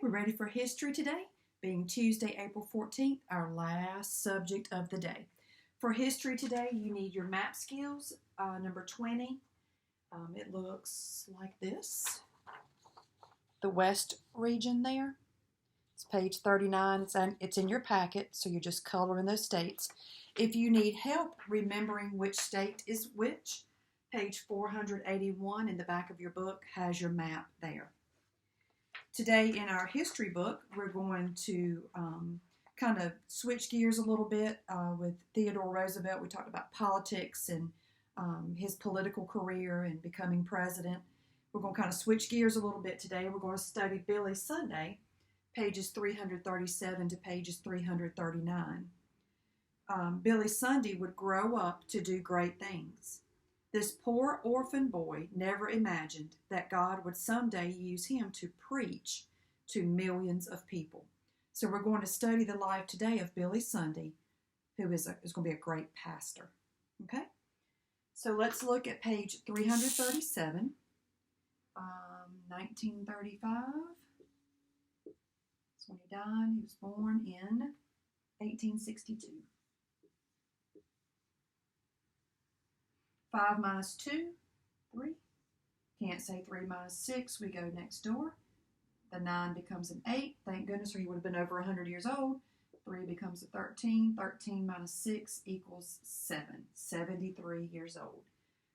we're ready for history today, being Tuesday, April 14th, our last subject of the day. For history today, you need your map skills, number 20. It looks like this. The west region there. It's page 39. It's in your packet, so you're just coloring those states. If you need help remembering which state is which, page 481 in the back of your book has your map there. Today in our history book, we're going to kind of switch gears a little bit with Theodore Roosevelt. We talked about politics and his political career and becoming president. We're going to kind of switch gears a little bit today. We're going to study Billy Sunday, pages 337 to pages 339. Billy Sunday would grow up to do great things. This poor orphan boy never imagined that God would someday use him to preach to millions of people. So we're going to study the life today of Billy Sunday, who is going to be a great pastor. Okay? So let's look at page 337, 1935. That's when he died. He was born in 1862. 5 minus 2, 3. Can't say 3 minus 6. We go next door. The 9 becomes an 8. Thank goodness, or he would have been over 100 years old. 3 becomes a 13. 13 minus 6 equals 7. 73 years old.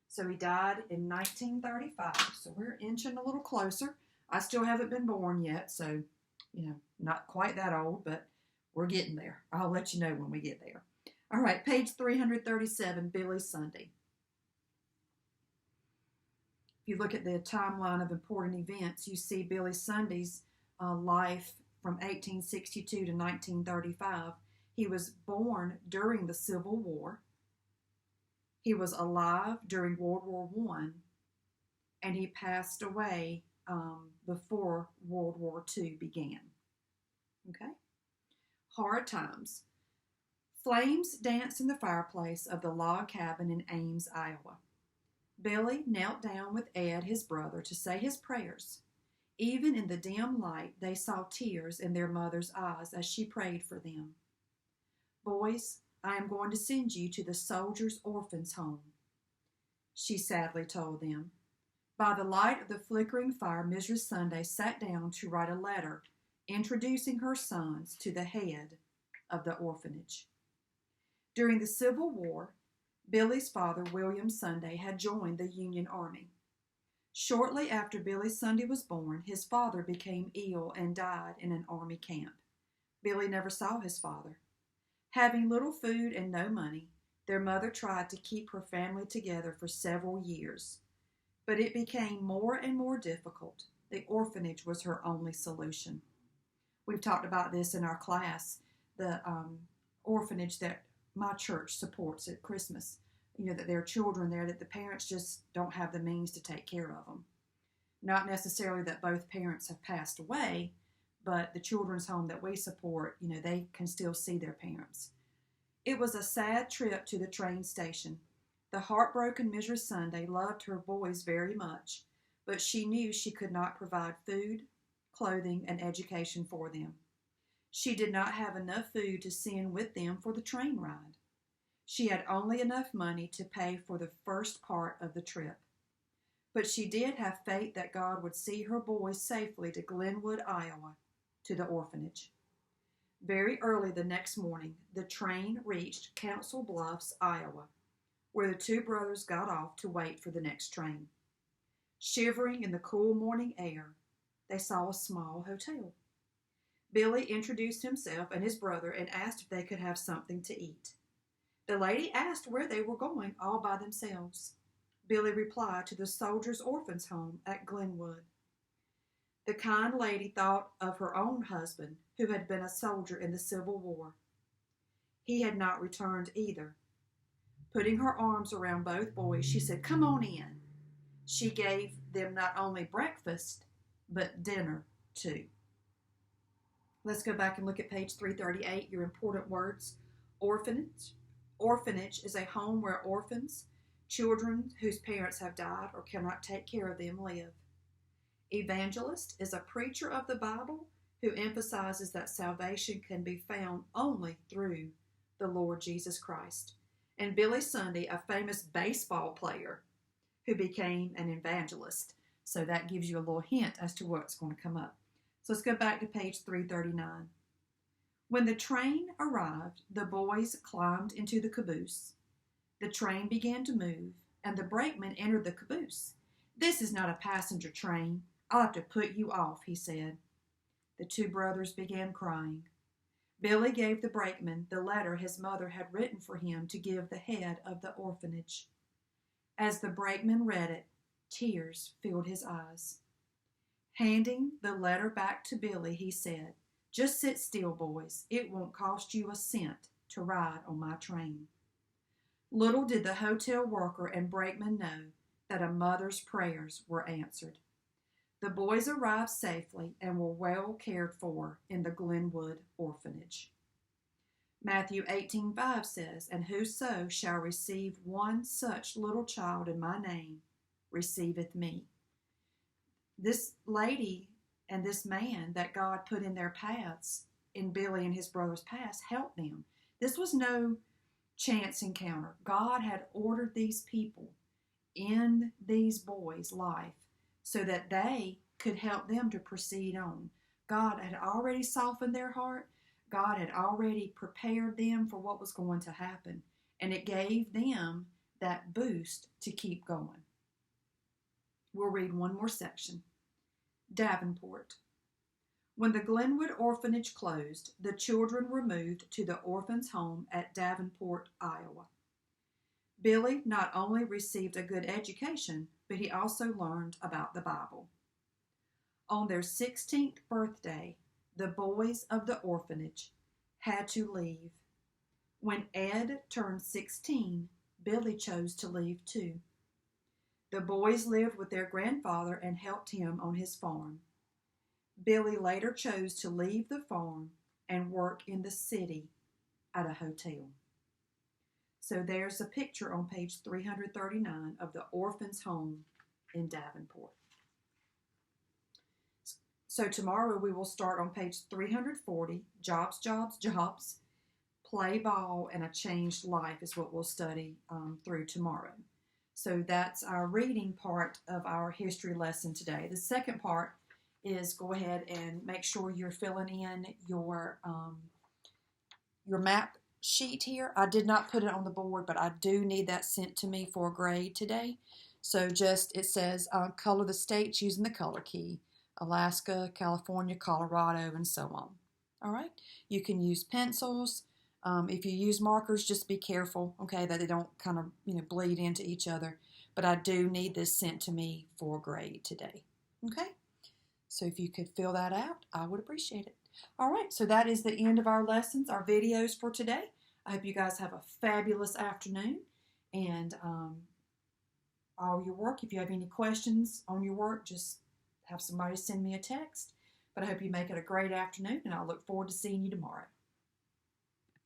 So he died in 1935. So we're inching a little closer. I still haven't been born yet, so, not quite that old, but we're getting there. I'll let you know when we get there. All right, page 337, Billy Sunday. If you look at the timeline of important events, you see Billy Sunday's life from 1862 to 1935. He was born during the Civil War. He was alive during World War I, and he passed away before World War II began. Okay? Hard times. Flames danced in the fireplace of the log cabin in Ames, Iowa. Billy knelt down with Ed, his brother, to say his prayers. Even in the dim light, they saw tears in their mother's eyes as she prayed for them. "Boys, I am going to send you to the Soldiers' Orphans' Home," she sadly told them. By the light of the flickering fire, Mrs. Sunday sat down to write a letter introducing her sons to the head of the orphanage. During the Civil War, Billy's father, William Sunday, had joined the Union Army. Shortly after Billy Sunday was born, his father became ill and died in an army camp. Billy never saw his father. Having little food and no money, their mother tried to keep her family together for several years. But it became more and more difficult. The orphanage was her only solution. We've talked about this in our class, the orphanage that my church supports at Christmas. That there are children there that the parents just don't have the means to take care of them. Not necessarily that both parents have passed away, but the children's home that we support, they can still see their parents. It was a sad trip to the train station. The heartbroken Mrs. Sunday loved her boys very much, but she knew she could not provide food, clothing, and education for them. She did not have enough food to send with them for the train ride. She had only enough money to pay for the first part of the trip. But she did have faith that God would see her boys safely to Glenwood, Iowa, to the orphanage. Very early the next morning, the train reached Council Bluffs, Iowa, where the two brothers got off to wait for the next train. Shivering in the cool morning air, they saw a small hotel. Billy introduced himself and his brother and asked if they could have something to eat. The lady asked where they were going all by themselves. Billy replied to the Soldiers' Orphans' Home at Glenwood. The kind lady thought of her own husband, who had been a soldier in the Civil War. He had not returned either. Putting her arms around both boys, she said, "Come on in." She gave them not only breakfast, but dinner too. Let's go back and look at page 338, your important words. Orphanage. Orphanage is a home where orphans, children whose parents have died or cannot take care of them, live. Evangelist is a preacher of the Bible who emphasizes that salvation can be found only through the Lord Jesus Christ. And Billy Sunday, a famous baseball player who became an evangelist. So that gives you a little hint as to what's going to come up. So let's go back to page 339. When the train arrived, the boys climbed into the caboose. The train began to move, and the brakeman entered the caboose. "This is not a passenger train. I'll have to put you off," he said. The two brothers began crying. Billy gave the brakeman the letter his mother had written for him to give the head of the orphanage. As the brakeman read it, tears filled his eyes. Handing the letter back to Billy, he said, "Just sit still, boys. It won't cost you a cent to ride on my train." Little did the hotel worker and brakeman know that a mother's prayers were answered. The boys arrived safely and were well cared for in the Glenwood Orphanage. Matthew 18:5 says, "And whoso shall receive one such little child in my name receiveth me." This lady and this man that God put in their paths, in Billy and his brother's past, helped them. This was no chance encounter. God had ordered these people in these boys' life so that they could help them to proceed on. God had already softened their heart. God had already prepared them for what was going to happen. And it gave them that boost to keep going. We'll read one more section. Davenport. When the Glenwood Orphanage closed, the children were moved to the orphans' home at Davenport, Iowa. Billy not only received a good education, but he also learned about the Bible. On their 16th birthday, the boys of the orphanage had to leave. When Ed turned 16, Billy chose to leave too. The boys lived with their grandfather and helped him on his farm. Billy later chose to leave the farm and work in the city at a hotel. So there's a picture on page 339 of the orphan's home in Davenport. So tomorrow we will start on page 340, Jobs, Jobs, Jobs, Play Ball, and a Changed Life is what we'll study through tomorrow. So that's our reading part of our history lesson today. The second part is go ahead and make sure you're filling in your map sheet here. I did not put it on the board, but I do need that sent to me for a grade today. So it says color the states using the color key. Alaska, California, Colorado, and so on. All right. You can use pencils. If you use markers, just be careful, okay, that they don't kind of, bleed into each other. But I do need this sent to me for a grade today. Okay. So if you could fill that out, I would appreciate it. All right. So that is the end of our lessons, our videos for today. I hope you guys have a fabulous afternoon. And all your work, if you have any questions on your work, just have somebody send me a text. But I hope you make it a great afternoon, and I look forward to seeing you tomorrow.